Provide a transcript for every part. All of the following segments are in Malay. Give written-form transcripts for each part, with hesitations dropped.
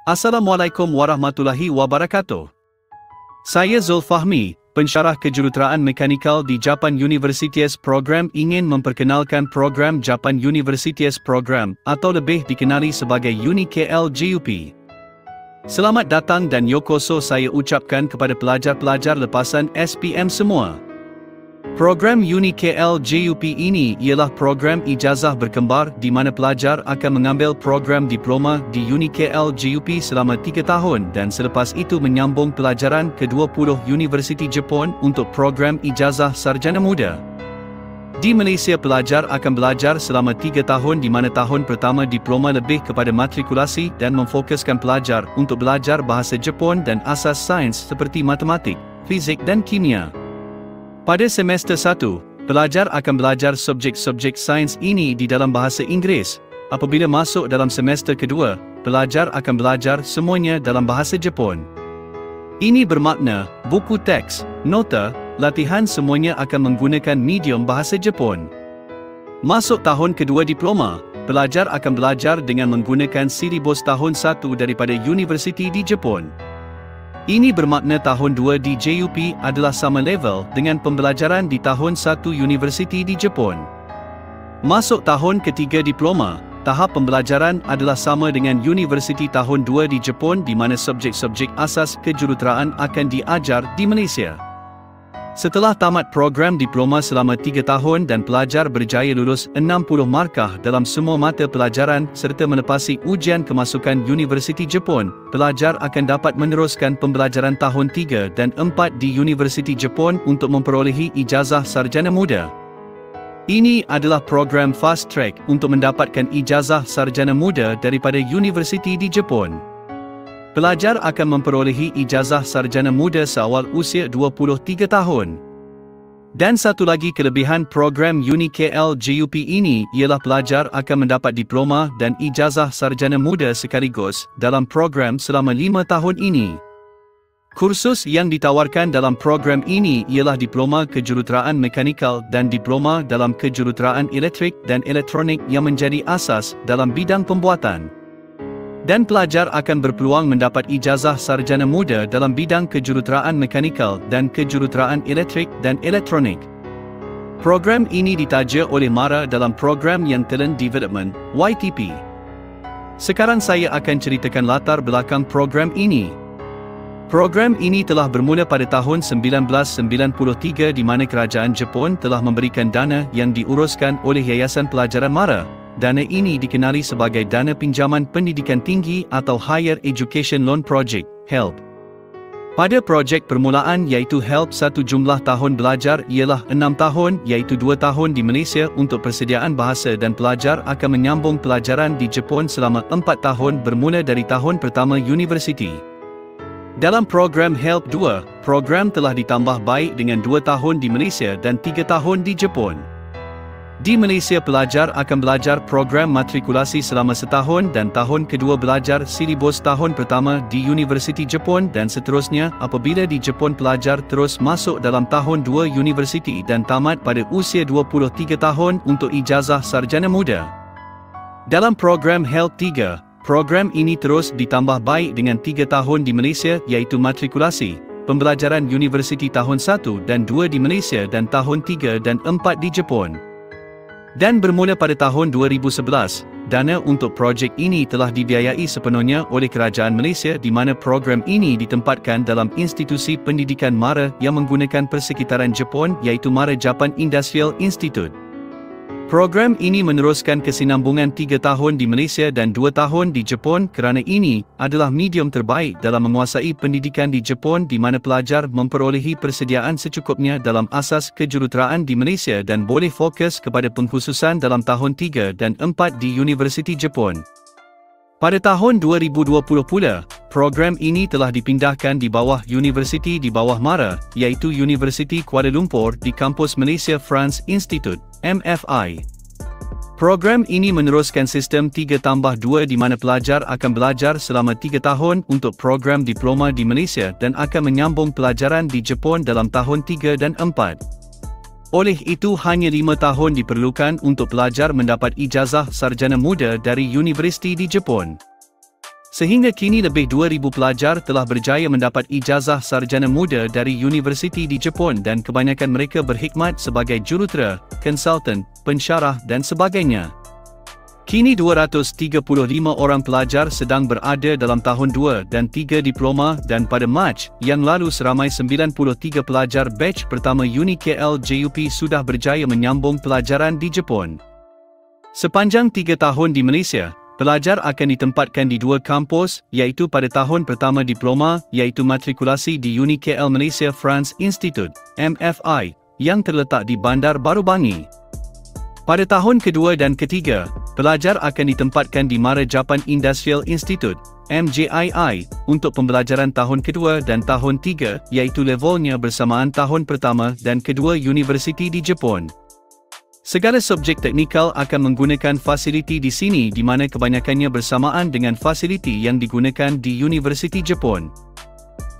Assalamualaikum warahmatullahi wabarakatuh. Saya Zul Fahmi, pensyarah kejuruteraan mekanikal di Japan Universities Program, ingin memperkenalkan program Japan Universities Program atau lebih dikenali sebagai UniKL JUP. Selamat datang dan yokoso saya ucapkan kepada pelajar-pelajar lepasan SPM semua. Program UniKL JUP ini ialah program ijazah berkembar di mana pelajar akan mengambil program diploma di UniKL JUP selama 3 tahun dan selepas itu menyambung pelajaran ke 20 Universiti Jepun untuk program ijazah sarjana muda. Di Malaysia, pelajar akan belajar selama 3 tahun di mana tahun pertama diploma lebih kepada matrikulasi dan memfokuskan pelajar untuk belajar bahasa Jepun dan asas sains seperti matematik, fizik dan kimia. Pada semester 1, pelajar akan belajar subjek-subjek sains ini di dalam bahasa Inggeris. Apabila masuk dalam semester kedua, pelajar akan belajar semuanya dalam bahasa Jepun. Ini bermakna, buku teks, nota, latihan semuanya akan menggunakan medium bahasa Jepun. Masuk tahun kedua diploma, pelajar akan belajar dengan menggunakan silibus tahun 1 daripada universiti di Jepun. Ini bermakna tahun 2 di JUP adalah sama level dengan pembelajaran di tahun 1 universiti di Jepun. Masuk tahun ketiga diploma, tahap pembelajaran adalah sama dengan universiti tahun 2 di Jepun di mana subjek-subjek asas kejuruteraan akan diajar di Malaysia. Setelah tamat program diploma selama 3 tahun dan pelajar berjaya lulus 60 markah dalam semua mata pelajaran serta menepasi ujian kemasukan Universiti Jepun, pelajar akan dapat meneruskan pembelajaran tahun 3 dan 4 di Universiti Jepun untuk memperolehi ijazah sarjana muda. Ini adalah program fast track untuk mendapatkan ijazah sarjana muda daripada universiti di Jepun. Pelajar akan memperolehi ijazah sarjana muda seawal usia 23 tahun. Dan satu lagi kelebihan program UniKL JUP ini ialah pelajar akan mendapat diploma dan ijazah sarjana muda sekaligus dalam program selama 5 tahun ini. Kursus yang ditawarkan dalam program ini ialah diploma kejuruteraan mekanikal dan diploma dalam kejuruteraan elektrik dan elektronik yang menjadi asas dalam bidang pembuatan. Dan pelajar akan berpeluang mendapat ijazah sarjana muda dalam bidang kejuruteraan mekanikal dan kejuruteraan elektrik dan elektronik. Program ini ditaja oleh MARA dalam Program Young Talent Development, YTP. Sekarang saya akan ceritakan latar belakang program ini. Program ini telah bermula pada tahun 1993 di mana kerajaan Jepun telah memberikan dana yang diuruskan oleh Yayasan Pelajaran MARA. Dana ini dikenali sebagai Dana Pinjaman Pendidikan Tinggi atau Higher Education Loan Project, HELP. Pada projek permulaan iaitu HELP, satu jumlah tahun belajar ialah 6 tahun iaitu 2 tahun di Malaysia untuk persediaan bahasa dan pelajar akan menyambung pelajaran di Jepun selama 4 tahun bermula dari tahun pertama universiti. Dalam program HELP 2, program telah ditambah baik dengan 2 tahun di Malaysia dan 3 tahun di Jepun. Di Malaysia, pelajar akan belajar program matrikulasi selama setahun dan tahun kedua belajar silibus tahun pertama di Universiti Jepun dan seterusnya. Apabila di Jepun, pelajar terus masuk dalam tahun 2 universiti dan tamat pada usia 23 tahun untuk ijazah sarjana muda. Dalam program HELP 3, program ini terus ditambah baik dengan 3 tahun di Malaysia iaitu matrikulasi, pembelajaran universiti tahun 1 dan 2 di Malaysia dan tahun 3 dan 4 di Jepun. Dan bermula pada tahun 2011, dana untuk projek ini telah dibiayai sepenuhnya oleh kerajaan Malaysia di mana program ini ditempatkan dalam institusi pendidikan MARA yang menggunakan persekitaran Jepun iaitu MARA Japan Industrial Institute. Program ini meneruskan kesinambungan 3 tahun di Malaysia dan 2 tahun di Jepun kerana ini adalah medium terbaik dalam menguasai pendidikan di Jepun di mana pelajar memperolehi persediaan secukupnya dalam asas kejuruteraan di Malaysia dan boleh fokus kepada pengkhususan dalam tahun 3 dan 4 di Universiti Jepun. Pada tahun 2020 pula, program ini telah dipindahkan di bawah universiti di bawah MARA iaitu Universiti Kuala Lumpur di kampus Malaysia France Institute, MFI. Program ini meneruskan sistem 3+2 di mana pelajar akan belajar selama 3 tahun untuk program diploma di Malaysia dan akan menyambung pelajaran di Jepun dalam tahun 3 dan 4. Oleh itu hanya 5 tahun diperlukan untuk pelajar mendapat ijazah sarjana muda dari universiti di Jepun. Sehingga kini lebih 2,000 pelajar telah berjaya mendapat ijazah sarjana muda dari universiti di Jepun dan kebanyakan mereka berkhidmat sebagai jurutera, konsultan, pensyarah dan sebagainya. Kini 235 orang pelajar sedang berada dalam tahun 2 dan 3 diploma dan pada Mac yang lalu seramai 93 pelajar batch pertama Uni KL JUP sudah berjaya menyambung pelajaran di Jepun. Sepanjang 3 tahun di Malaysia, pelajar akan ditempatkan di 2 kampus, iaitu pada tahun pertama diploma, iaitu matrikulasi di Uni KL Malaysia France Institute, MFI, yang terletak di Bandar Baru Bangi. Pada tahun kedua dan ketiga, pelajar akan ditempatkan di Mara Japan Industrial Institute, MJII, untuk pembelajaran tahun kedua dan tahun 3, iaitu levelnya bersamaan tahun pertama dan kedua universiti di Jepun. Segala subjek teknikal akan menggunakan fasiliti di sini di mana kebanyakannya bersamaan dengan fasiliti yang digunakan di Universiti Jepun.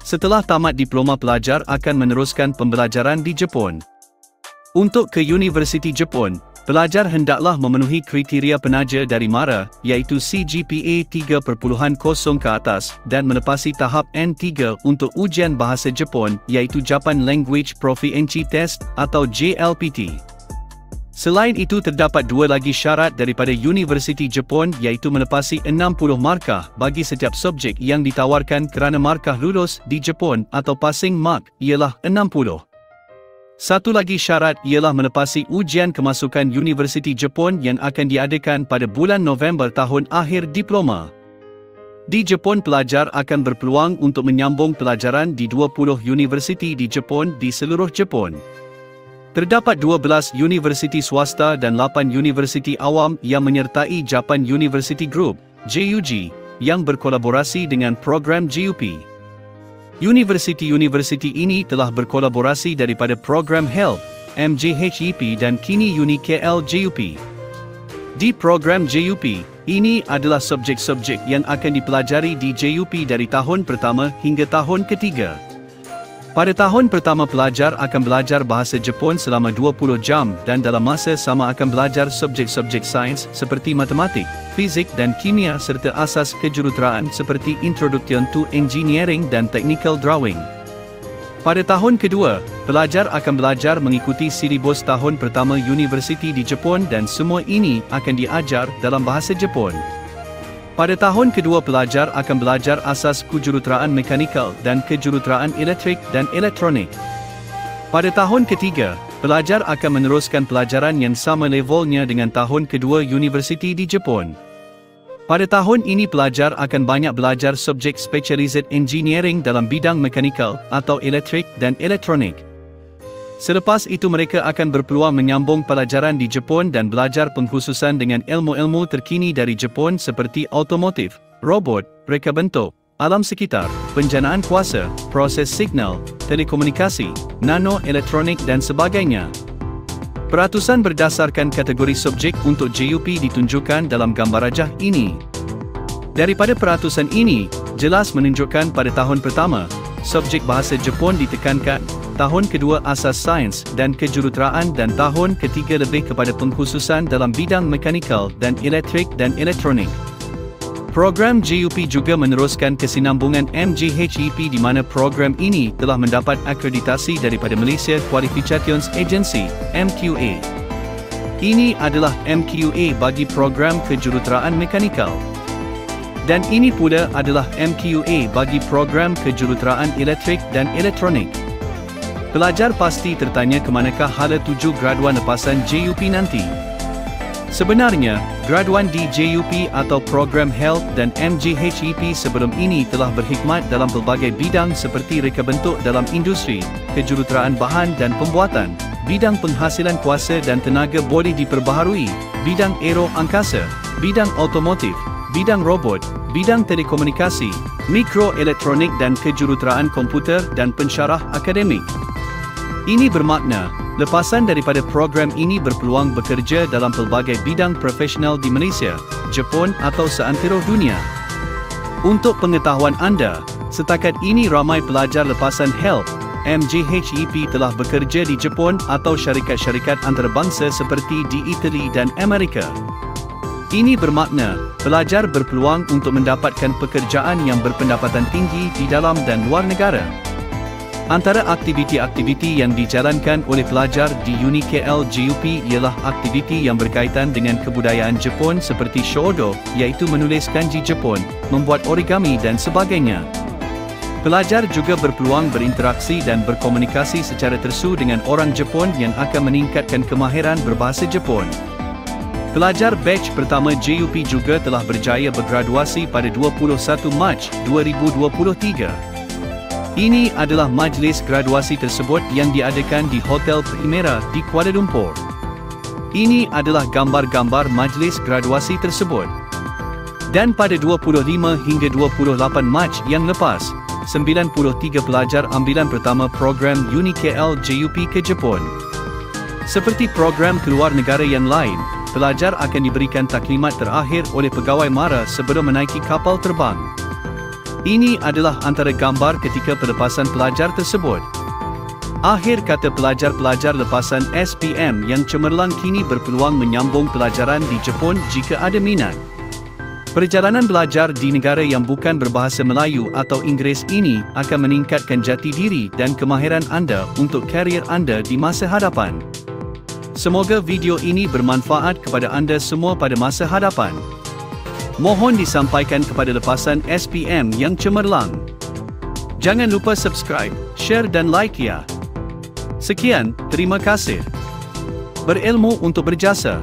Setelah tamat diploma, pelajar akan meneruskan pembelajaran di Jepun. Untuk ke Universiti Jepun, pelajar hendaklah memenuhi kriteria penaja dari MARA, iaitu CGPA 3.0 ke atas dan melepasi tahap N3 untuk ujian bahasa Jepun, iaitu Japan Language Proficiency Test atau JLPT. Selain itu, terdapat 2 lagi syarat daripada Universiti Jepun, iaitu melepasi 60 markah bagi setiap subjek yang ditawarkan kerana markah lulus di Jepun atau passing mark ialah 60. Satu lagi syarat ialah melepasi ujian kemasukan Universiti Jepun yang akan diadakan pada bulan November tahun akhir diploma. Di Jepun, pelajar akan berpeluang untuk menyambung pelajaran di 20 universiti di Jepun di seluruh Jepun. Terdapat 12 universiti swasta dan 8 universiti awam yang menyertai Japan University Group, JUG, yang berkolaborasi dengan program JUP. Universiti-universiti ini telah berkolaborasi daripada program HELP, MJHEP dan kini Uni KL JUP. Di program JUP, ini adalah subjek-subjek yang akan dipelajari di JUP dari tahun pertama hingga tahun ketiga. Pada tahun pertama, pelajar akan belajar bahasa Jepun selama 20 jam dan dalam masa sama akan belajar subjek-subjek sains seperti matematik, fizik dan kimia serta asas kejuruteraan seperti Introduction to Engineering dan Technical Drawing. Pada tahun kedua, pelajar akan belajar mengikuti silibus tahun pertama universiti di Jepun dan semua ini akan diajar dalam bahasa Jepun. Pada tahun kedua, pelajar akan belajar asas kejuruteraan mekanikal dan kejuruteraan elektrik dan elektronik. Pada tahun ketiga, pelajar akan meneruskan pelajaran yang sama levelnya dengan tahun kedua universiti di Jepun. Pada tahun ini, pelajar akan banyak belajar subjek specialized engineering dalam bidang mekanikal atau elektrik dan elektronik. Selepas itu, mereka akan berpeluang menyambung pelajaran di Jepun dan belajar pengkhususan dengan ilmu-ilmu terkini dari Jepun seperti automotif, robot, reka bentuk, alam sekitar, penjanaan kuasa, proses signal, telekomunikasi, nanoelektronik dan sebagainya. Peratusan berdasarkan kategori subjek untuk JUP ditunjukkan dalam gambar rajah ini. Daripada peratusan ini, jelas menunjukkan pada tahun pertama, subjek bahasa Jepun ditekankan, tahun kedua asas sains dan kejuruteraan dan tahun ketiga lebih kepada pengkhususan dalam bidang mekanikal dan elektrik dan elektronik. Program JUP juga meneruskan kesinambungan MJHEP di mana program ini telah mendapat akreditasi daripada Malaysia Qualifications Agency, MQA. Ini adalah MQA bagi program kejuruteraan mekanikal. Dan ini pula adalah MQA bagi program kejuruteraan elektrik dan elektronik. Pelajar pasti tertanya ke manakah hala tuju graduan lepasan JUP nanti. Sebenarnya, graduan di JUP atau program HELP dan MJHEP sebelum ini telah berkhidmat dalam pelbagai bidang seperti reka bentuk dalam industri, kejuruteraan bahan dan pembuatan, bidang penghasilan kuasa dan tenaga boleh diperbaharui, bidang aero angkasa, bidang automotif, bidang robot, bidang telekomunikasi, mikroelektronik dan kejuruteraan komputer dan pensyarah akademik. Ini bermakna, lepasan daripada program ini berpeluang bekerja dalam pelbagai bidang profesional di Malaysia, Jepun atau seantero dunia. Untuk pengetahuan anda, setakat ini ramai pelajar lepasan HELP, MJHEP telah bekerja di Jepun atau syarikat-syarikat antarabangsa seperti di Itali dan Amerika. Ini bermakna, pelajar berpeluang untuk mendapatkan pekerjaan yang berpendapatan tinggi di dalam dan luar negara. Antara aktiviti-aktiviti yang dijalankan oleh pelajar di Uni KL JUP ialah aktiviti yang berkaitan dengan kebudayaan Jepun seperti Shodo, iaitu menulis kanji Jepun, membuat origami dan sebagainya. Pelajar juga berpeluang berinteraksi dan berkomunikasi secara tersu dengan orang Jepun yang akan meningkatkan kemahiran berbahasa Jepun. Pelajar batch pertama JUP juga telah berjaya bergraduasi pada 21 Mac 2023. Ini adalah majlis graduasi tersebut yang diadakan di Hotel Primera di Kuala Lumpur. Ini adalah gambar-gambar majlis graduasi tersebut. Dan pada 25 hingga 28 Mac yang lepas, 93 pelajar ambilan pertama program Uni KL JUP ke Jepun. Seperti program keluar negara yang lain, pelajar akan diberikan taklimat terakhir oleh pegawai MARA sebelum menaiki kapal terbang. Ini adalah antara gambar ketika pelepasan pelajar tersebut. Akhir kata, pelajar-pelajar lepasan SPM yang cemerlang kini berpeluang menyambung pelajaran di Jepun jika ada minat. Perjalanan belajar di negara yang bukan berbahasa Melayu atau Inggeris ini akan meningkatkan jati diri dan kemahiran anda untuk karier anda di masa hadapan. Semoga video ini bermanfaat kepada anda semua pada masa hadapan. Mohon disampaikan kepada lepasan SPM yang cemerlang. Jangan lupa subscribe, share dan like ya. Sekian, terima kasih. Berilmu untuk berjasa.